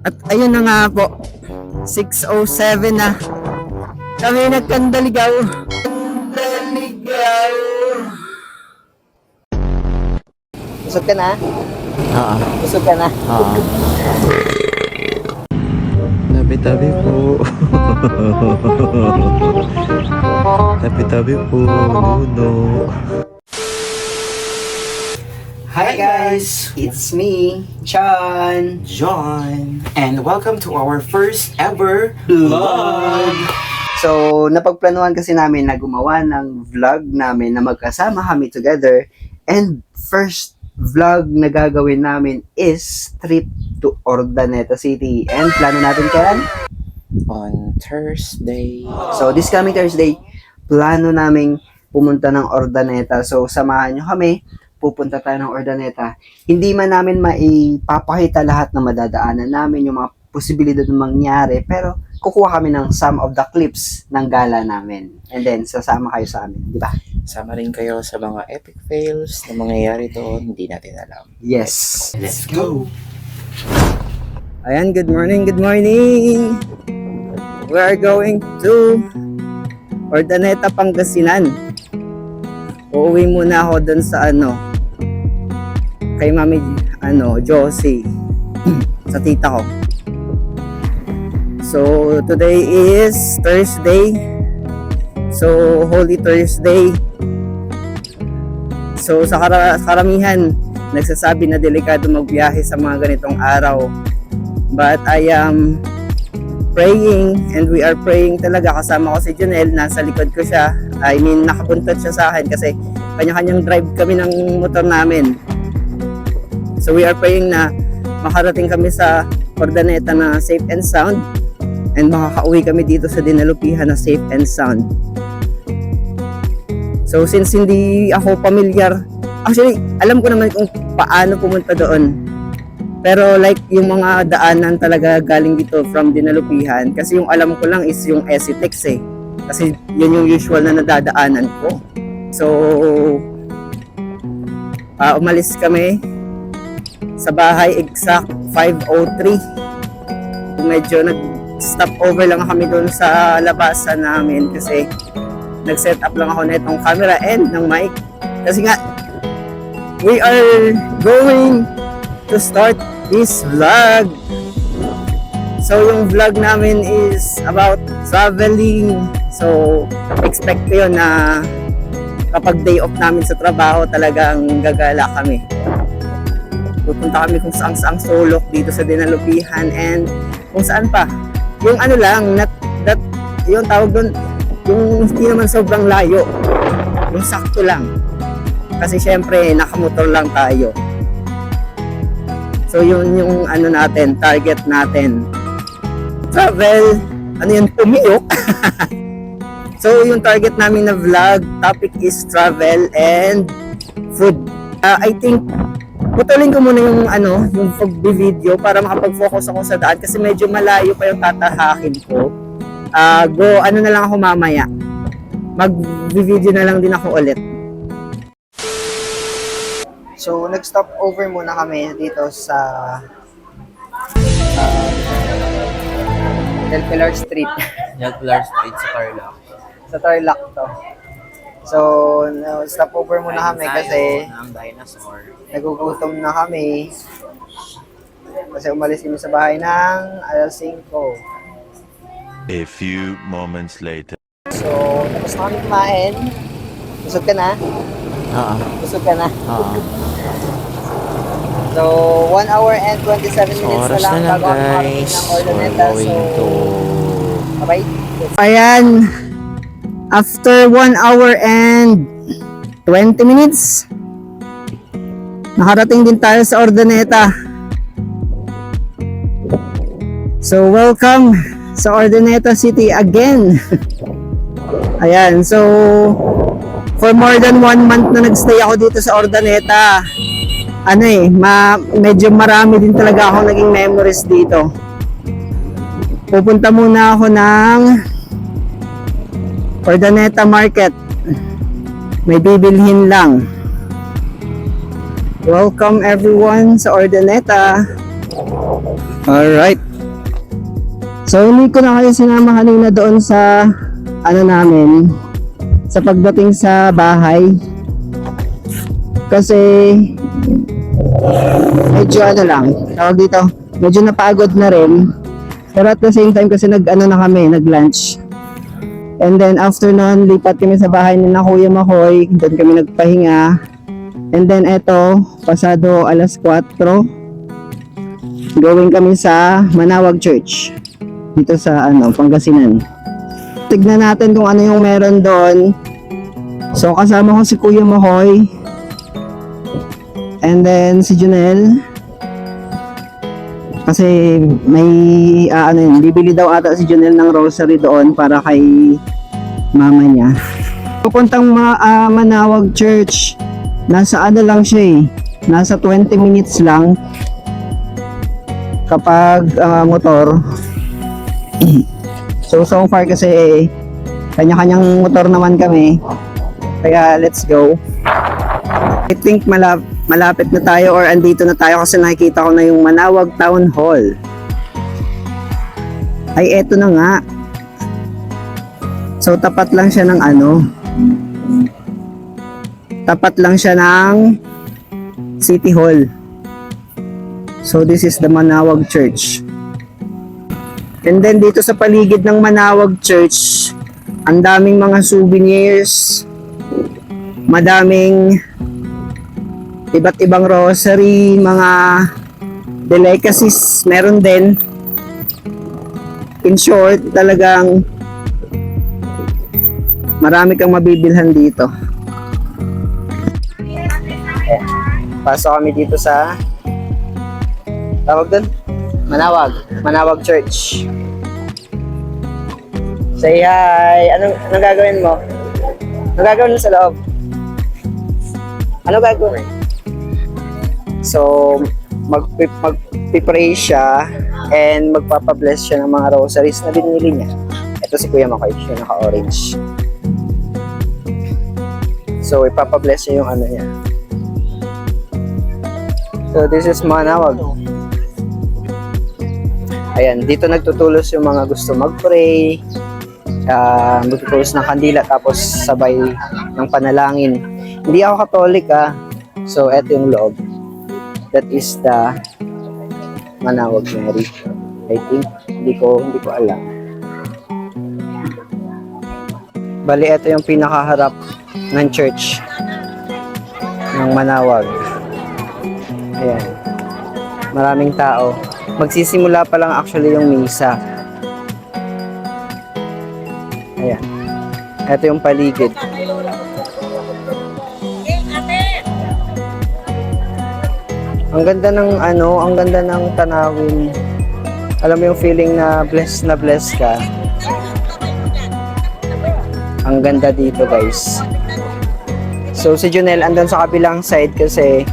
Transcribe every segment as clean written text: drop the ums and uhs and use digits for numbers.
At ayun na nga po, 6:07 na. Kami nagkandaligaw. Kandaligaw. Busog ka na? Oo. Busog ka na? Oo. Tabi-tabi po. Tabi-tabi po. Nuno. Hi guys! It's me, John, And welcome to our first ever vlog. So, napagplanuhan kasi namin na gumawa ng vlog namin na magkasama kami together. And first vlog na gagawin namin is trip to Urdaneta City. And plano natin kailan? On Thursday. So, this coming Thursday, plano naming pumunta ng Urdaneta. So, samahan nyo kami. Pupunta tayo ng Urdaneta. Hindi man namin maipapakita lahat ng madadaanan namin, yung mga posibilidad na mangyari, pero kukuha kami ng some of the clips ng gala namin. And then, sasama kayo sa amin, di ba? Sama rin kayo sa mga epic fails na mangyayari doon, hindi natin alam. Yes. Let's go! Ayan, good morning, good morning! We are going to Urdaneta, Pangasinan. Uuwi muna ako dun sa kay Mami Josie, sa tita ko. So today is Thursday, so Holy Thursday. So sa karamihan nagsasabi na delikado magbiyahe sa mga ganitong araw, but I am praying, and we are praying talaga. Kasama ko si Jonel, nasa likod ko siya, I mean nakapuntot siya sa akin kasi kanya-kanyang drive kami ng motor namin. So we are praying na makarating kami sa Urdaneta na safe and sound, and makakauwi kami dito sa Dinalupihan na safe and sound. So since hindi ako familiar, actually alam ko naman kung paano pumunta doon, pero like yung mga daanan talaga galing dito from Dinalupihan, kasi yung alam ko lang is yung Esitex kasi yun yung usual na nadadaanan ko. So umalis kami sa bahay exact 5:03. Medyo nag-stop over lang kami doon sa labasan namin kasi nag-set up lang ako na itong camera and ng mic. Kasi nga, we are going to start this vlog. So yung vlog namin is about traveling. So expect ko yun na kapag day off namin sa trabaho, talagang gagala kami. Pupunta kami kung saang sulok dito sa Dinalupihan, and kung saan pa. Yung lang, yung tawag doon, yung hindi naman sobrang layo. Yung sakto lang. Kasi syempre, nakamotor lang tayo. So yun yung natin, target natin. Travel, pumiyok. So yung target namin na vlog, topic is travel and food. I think putulin ko muna yung pag-video para makapag-focus ako sa daan kasi medyo malayo pa yung tatahakin ko. Na lang ako mamaya. Mag-video na lang din ako ulit. So, nag-stop over muna kami dito sa Del Pilar Street. Del Pilar Street sa Tarlac. Sa Tarlac to. So, stop over muna kami kasi Ang dinosaur. nagugutom na kami. Kasi umalis kami sa bahay ng alas 5. A few moments later. So, tapos na kami kumain. Busog ka na? Oo. Busog ka na? Oo. So, 1 hour and 27 minutes Oras na lang na lang, bago ako makarating guys. ng We're Urdaneta. going to... Bye-bye. Ayan. After 1 hour and 20 minutes, nakarating din tayo sa Urdaneta. So, welcome sa Urdaneta City again. Ayan, so for more than 1 month na nagstay ako dito sa Urdaneta. Medyo marami din talaga ako naging memories dito. Pupunta muna ako ng Urdaneta Market. May bibilhin lang. Welcome everyone sa Urdaneta. Alright. So hindi ko na kayo sinama kanina doon sa ano namin, sa pagdating sa bahay. Kasi medyo ano lang, tawag dito, medyo napagod na rin. Pero at the same time kasi nag-ano na kami, nag-lunch. And then after nun, lipat kami sa bahay ni na Kuya Makoy, doon kami nagpahinga. And then eto, pasado alas 4, going kami sa Manawag Church dito sa ano, Pangasinan. Tignan natin kung ano yung meron doon. So kasama ko si Kuya Makoy and then si Junel. Kasi may ano yun, bibili daw ata si Junel ng rosary doon para kay mama niya. Pupuntang Manawag Church. Nasa ano lang siya eh. Nasa 20 minutes lang kapag motor. So far kasi kanya-kanyang motor naman kami. Kaya let's go. I think malapit na tayo or andito na tayo kasi nakikita ko na yung Manawag Town Hall. Ay eto na nga. So tapat lang siya ng ano. Tapat lang siya ng City Hall. So this is the Manawag Church. And then dito sa paligid ng Manawag Church, ang daming mga souvenirs, madaming iba't ibang rosary, mga delicacies, meron din. In short, talagang marami kang mabibilhan dito. Pasok kami dito sa tawag doon? Manawag Church. Say hi! Anong gagawin mo? Anong gagawin mo sa loob? Ano gagawin? So, magpipray siya and magpapabless siya ng mga rosaries na binili niya. Ito si Kuya Makoy, siya naka-orange. So, ipapabless niya yung ano niya. So, this is Manawag. Ayan, dito nagtutulos yung mga gusto mag-pray, magtutulos ng kandila, tapos sabay ng panalangin. Hindi ako Katolik so eto yung loob. That is the Manawag Mary. I think, hindi ko alam. Bali, eto yung pinakaharap ng church ng Manawag. Ayan, maraming tao. Magsisimula pa lang actually yung misa. Ayan. Ito yung paligid. Ang ganda ng ang ganda ng tanawin. Alam mo yung feeling na bless ka. Ang ganda dito, guys. So si Junel andun sa kabilang side kasi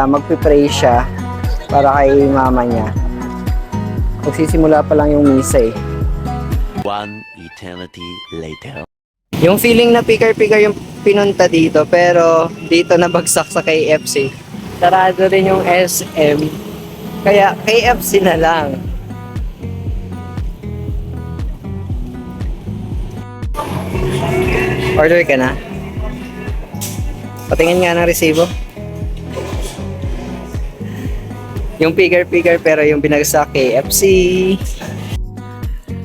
magpipray siya para kay mama niya. Magsisimula pa lang yung misa eh. One eternity later. Yung feeling na pikar-pikar yung pinunta dito, pero dito nabagsak sa KFC. Sarado rin yung SM. Kaya KFC na lang. Order ka na? Patingin nga ng resibo. Yung pigar-pigar pero yung binagsak KFC.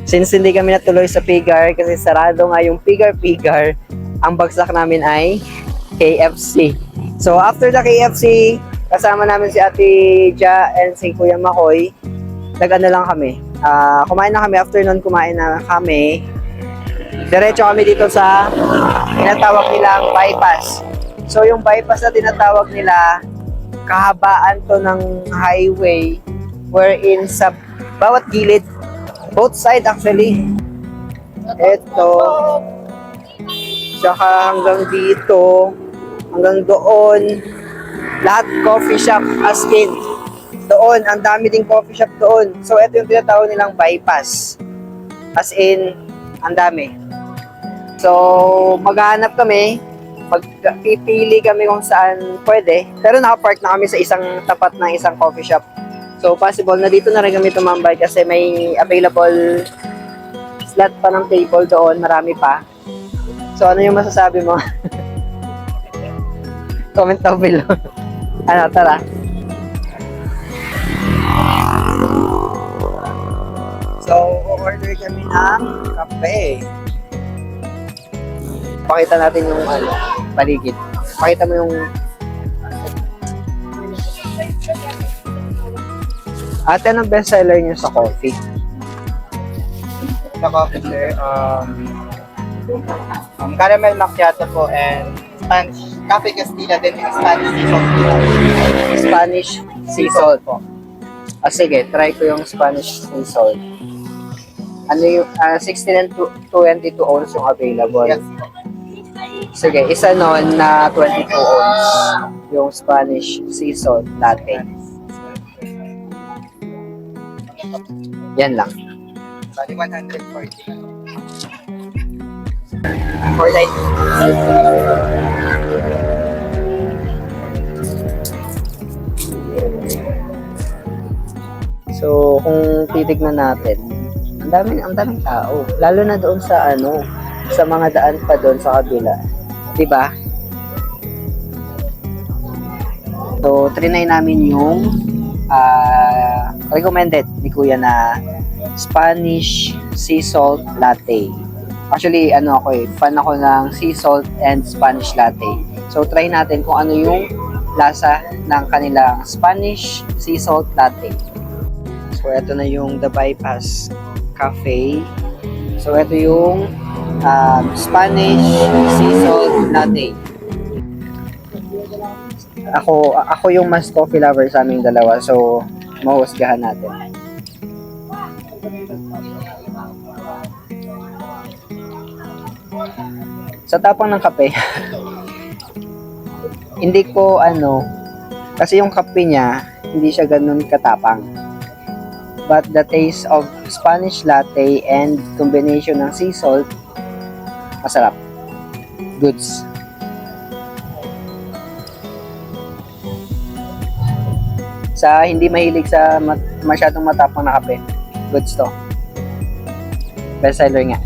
Since hindi kami natuloy sa pigar kasi sarado nga yung pigar-pigar, ang bagsak namin ay KFC. So after the KFC, kasama namin si Ate Ja and si Kuya Makoy. Nag-ano lang kami. Kumain na kami. After nun, kumain na kami. Diretso kami dito sa tinatawag nilang bypass. So yung bypass na tinatawag nila, kahabaan to ng highway wherein sa bawat gilid, both side actually, eto, tsaka hanggang dito, hanggang doon, lahat coffee shop, as in, doon, ang dami ding coffee shop doon. So eto yung tinatawag nilang bypass, as in, ang dami. So maghahanap kami, pipili kami kung saan pwede. Pero nakapark na kami sa isang tapat ng isang coffee shop. So, possible na dito na rin kami tumambay kasi may available slot pa ng table doon. Marami pa. So, ano yung masasabi mo? Comment down below. Ano, tara. So, order kami ng kape. Pakita natin yung paligid. Pakita mo yung ate, anong bestseller niyo sa coffee? Sa coffee, sir, caramel macchiato po and Spanish, Cafe Castilla din yung Spanish sea salt po. Spanish sea salt po. Sige, try ko yung Spanish sea salt. Ano yung 16 and 22 ounce yung available? Yes. Sige, isa nun na 22 ounce yung Spanish sea salt latte. Yan lang. Bali 140. For like, so, kung titignan natin, ang daming tao. Lalo na doon sa sa mga daan pa doon sa kabila. 'Di ba? So, trinay namin yung recommended ni Kuya na Spanish sea salt latte. Actually, fan ako ng sea salt and Spanish latte. So, try natin kung ano yung lasa ng kanilang Spanish sea salt latte. So, ito na yung The Bypass Cafe. So, ito yung Spanish sea salt latte. Ako yung mas coffee lover sa aming dalawa. So, mahusgahan natin. Sa tapang ng kape, hindi ko kasi yung kape niya, hindi siya ganun katapang. But the taste of Spanish latte and combination ng sea salt, masarap. Goods. Sa hindi mahilig sa masyadong matapang na kape, goods to. Best seller nga.